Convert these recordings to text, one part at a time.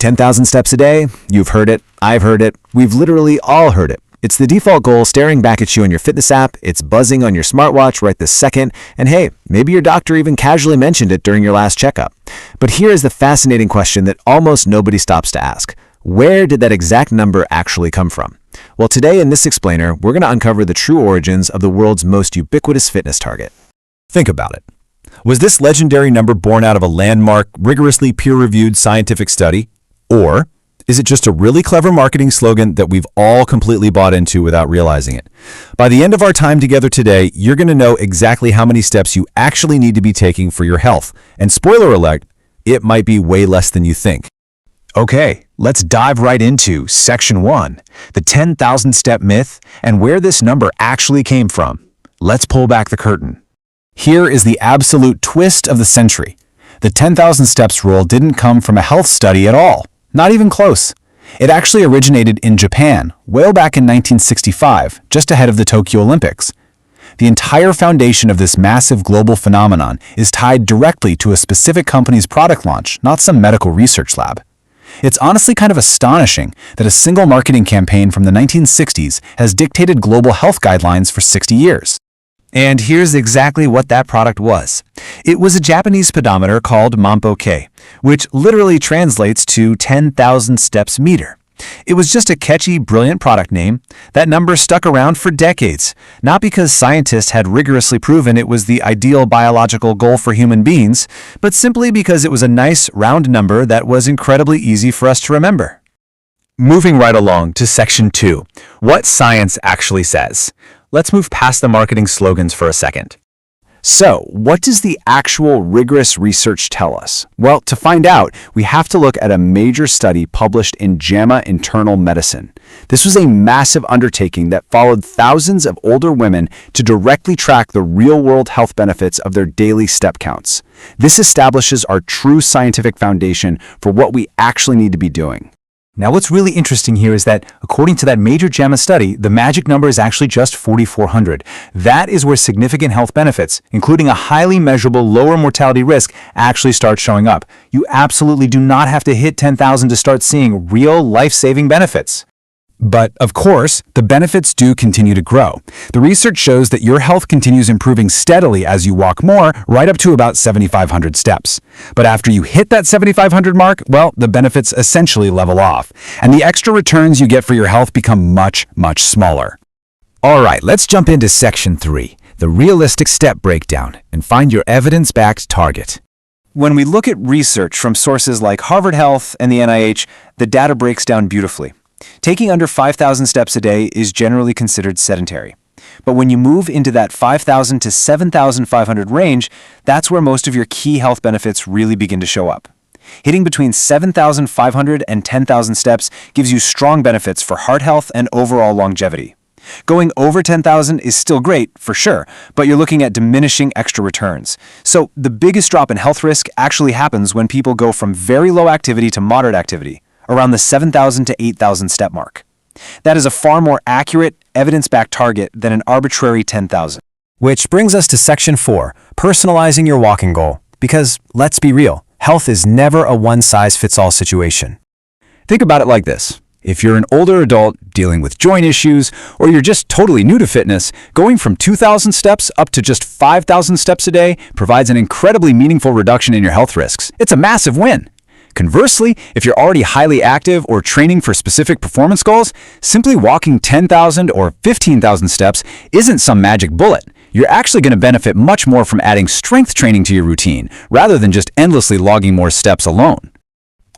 10,000 steps a day? You've heard it, I've heard it, we've literally all heard it. It's the default goal staring back at you on your fitness app, it's buzzing on your smartwatch right this second, and hey, maybe your doctor even casually mentioned it during your last checkup. But here is the fascinating question that almost nobody stops to ask. Where did that exact number actually come from? Well, today in this explainer, we're going to uncover the true origins of the world's most ubiquitous fitness target. Think about it. Was this legendary number born out of a landmark, rigorously peer-reviewed scientific study? Or is it just a really clever marketing slogan that we've all completely bought into without realizing it? By the end of our time together today, you're going to know exactly how many steps you actually need to be taking for your health. And spoiler alert, it might be way less than you think. Okay, let's dive right into Section 1, the 10,000 step myth and where this number actually came from. Let's pull back the curtain. Here is the absolute twist of the century. The 10,000 steps rule didn't come from a health study at all. Not even close. It actually originated in Japan, way back in 1965, just ahead of the Tokyo Olympics. The entire foundation of this massive global phenomenon is tied directly to a specific company's product launch, not some medical research lab. It's honestly kind of astonishing that a single marketing campaign from the 1960s has dictated global health guidelines for 60 years. And here's exactly what that product was. It was a Japanese pedometer called Mampo-K, which literally translates to 10,000 steps meter. It was just a catchy, brilliant product name. That number stuck around for decades, not because scientists had rigorously proven it was the ideal biological goal for human beings, but simply because it was a nice, round number that was incredibly easy for us to remember. Moving right along to Section 2, what science actually says. Let's move past the marketing slogans for a second. So, what does the actual rigorous research tell us? Well, to find out, we have to look at a major study published in JAMA Internal Medicine. This was a massive undertaking that followed thousands of older women to directly track the real-world health benefits of their daily step counts. This establishes our true scientific foundation for what we actually need to be doing. Now, what's really interesting here is that, according to that major JAMA study, the magic number is actually just 4,400. That is where significant health benefits, including a highly measurable lower mortality risk, actually start showing up. You absolutely do not have to hit 10,000 to start seeing real life-saving benefits. But, of course, the benefits do continue to grow. The research shows that your health continues improving steadily as you walk more, right up to about 7,500 steps. But after you hit that 7,500 mark, well, the benefits essentially level off, and the extra returns you get for your health become much, much smaller. All right, let's jump into Section 3, the realistic step breakdown, and find your evidence-backed target. When we look at research from sources like Harvard Health and the NIH, the data breaks down beautifully. Taking under 5,000 steps a day is generally considered sedentary. But when you move into that 5,000 to 7,500 range, that's where most of your key health benefits really begin to show up. Hitting between 7,500 and 10,000 steps gives you strong benefits for heart health and overall longevity. Going over 10,000 is still great, for sure, but you're looking at diminishing extra returns. So the biggest drop in health risk actually happens when people go from very low activity to moderate activity, around the 7,000 to 8,000 step mark. That is a far more accurate, evidence-backed target than an arbitrary 10,000. Which brings us to Section 4, personalizing your walking goal. Because, let's be real, health is never a one-size-fits-all situation. Think about it like this. If you're an older adult dealing with joint issues, or you're just totally new to fitness, going from 2,000 steps up to just 5,000 steps a day provides an incredibly meaningful reduction in your health risks. It's a massive win. Conversely, if you're already highly active or training for specific performance goals, simply walking 10,000 or 15,000 steps isn't some magic bullet. You're actually going to benefit much more from adding strength training to your routine, rather than just endlessly logging more steps alone.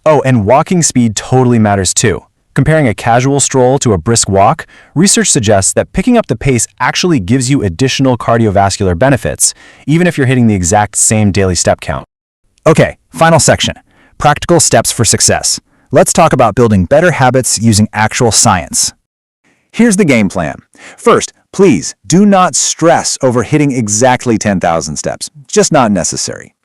Oh, and walking speed totally matters too. Comparing a casual stroll to a brisk walk, research suggests that picking up the pace actually gives you additional cardiovascular benefits, even if you're hitting the exact same daily step count. Okay, final section. Practical steps for success. Let's talk about building better habits using actual science. Here's the game plan. First, please do not stress over hitting exactly 10,000 steps. It's just not necessary.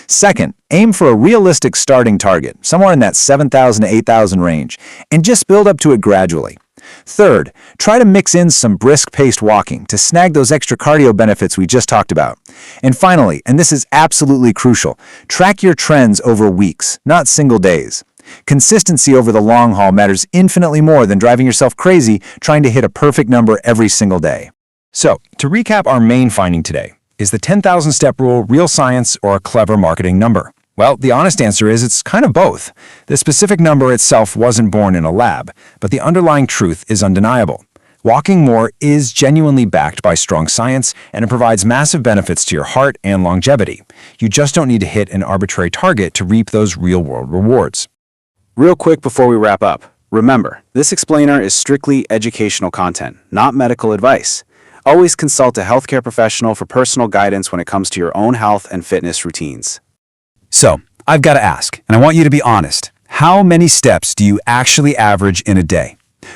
Second, aim for a realistic starting target, somewhere in that 7,000 to 8,000 range, and just build up to it gradually. Third, try to mix in some brisk-paced walking to snag those extra cardio benefits we just talked about. And finally, and this is absolutely crucial, track your trends over weeks, not single days. Consistency over the long haul matters infinitely more than driving yourself crazy trying to hit a perfect number every single day. So, to recap our main finding today, is the 10,000-step rule real science or a clever marketing number? Well, the honest answer is it's kind of both. The specific number itself wasn't born in a lab, but the underlying truth is undeniable. Walking more is genuinely backed by strong science, and it provides massive benefits to your heart and longevity. You just don't need to hit an arbitrary target to reap those real-world rewards. Real quick before we wrap up, remember, this explainer is strictly educational content, not medical advice. Always consult a healthcare professional for personal guidance when it comes to your own health and fitness routines. So, I've got to ask, and I want you to be honest, how many steps do you actually average in a day?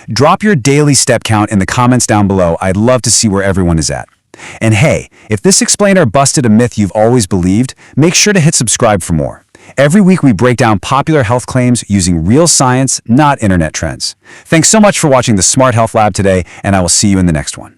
Drop your daily step count in the comments down below. I'd love to see where everyone is at. And hey, if this explainer busted a myth you've always believed, make sure to hit subscribe for more. Every week we break down popular health claims using real science, not internet trends. Thanks so much for watching the Smart Health Lab today, and I will see you in the next one.